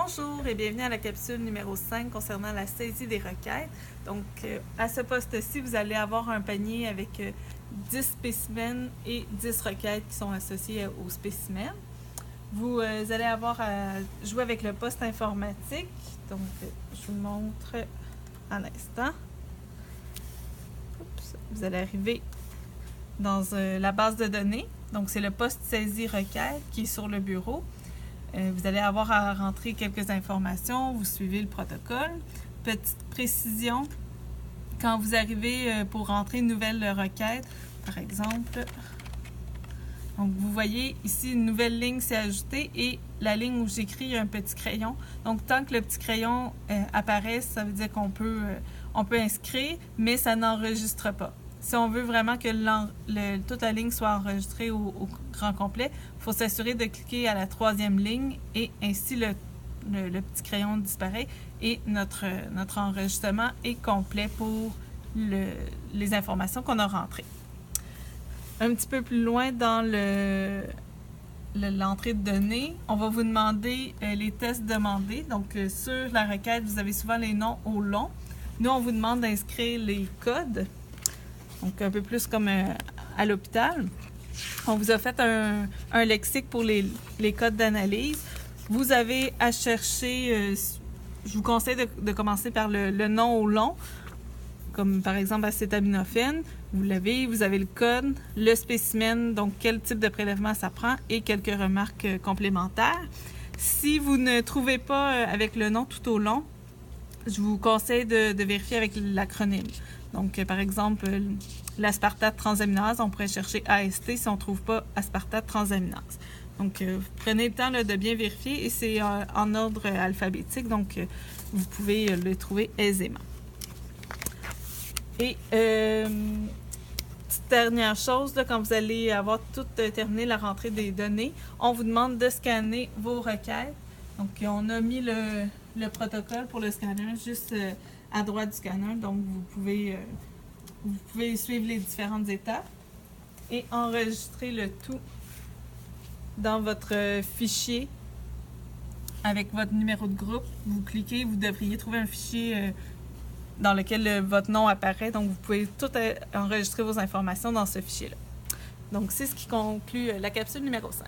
Bonjour et bienvenue à la capsule numéro 5 concernant la saisie des requêtes. Donc, à ce poste-ci, vous allez avoir un panier avec 10 spécimens et 10 requêtes qui sont associées aux spécimens. Vous allez avoir à jouer avec le poste informatique. Donc, je vous montre à l'instant. Vous allez arriver dans la base de données. Donc, c'est le poste saisie requête qui est sur le bureau. Vous allez avoir à rentrer quelques informations, vous suivez le protocole. Petite précision, quand vous arrivez pour rentrer une nouvelle requête, par exemple, donc vous voyez ici une nouvelle ligne s'est ajoutée et la ligne où j'écris, il y a un petit crayon. Donc tant que le petit crayon apparaît, ça veut dire qu'on peut inscrire, mais ça n'enregistre pas. Si on veut vraiment que toute la ligne soit enregistrée au grand complet, il faut s'assurer de cliquer à la 3e ligne et ainsi le petit crayon disparaît et notre enregistrement est complet pour les informations qu'on a rentrées. Un petit peu plus loin dans l'entrée de données, on va vous demander les tests demandés. Donc, sur la requête, vous avez souvent les noms au long. Nous, on vous demande d'inscrire les codes. Donc, un peu plus comme à l'hôpital. On vous a fait un lexique pour les codes d'analyse. Vous avez à chercher, je vous conseille de commencer par le nom au long, comme par exemple acétaminophène. Vous l'avez, vous avez le code, le spécimen, donc quel type de prélèvement ça prend et quelques remarques complémentaires. Si vous ne trouvez pas avec le nom tout au long, je vous conseille de vérifier avec l'acronyme. Donc, par exemple, l'aspartate transaminase, on pourrait chercher AST si on ne trouve pas aspartate transaminase. Donc, prenez le temps de bien vérifier et c'est en ordre alphabétique, donc vous pouvez le trouver aisément. Et petite dernière chose, là, quand vous allez avoir tout terminé la rentrée des données, on vous demande de scanner vos requêtes. Donc, on a mis le protocole pour le scanner juste à droite du scanner, donc vous pouvez suivre les différentes étapes et enregistrer le tout dans votre fichier avec votre numéro de groupe. Vous cliquez, vous devriez trouver un fichier dans lequel votre nom apparaît, donc vous pouvez tout enregistrer vos informations dans ce fichier-là. Donc, c'est ce qui conclut la capsule numéro 5.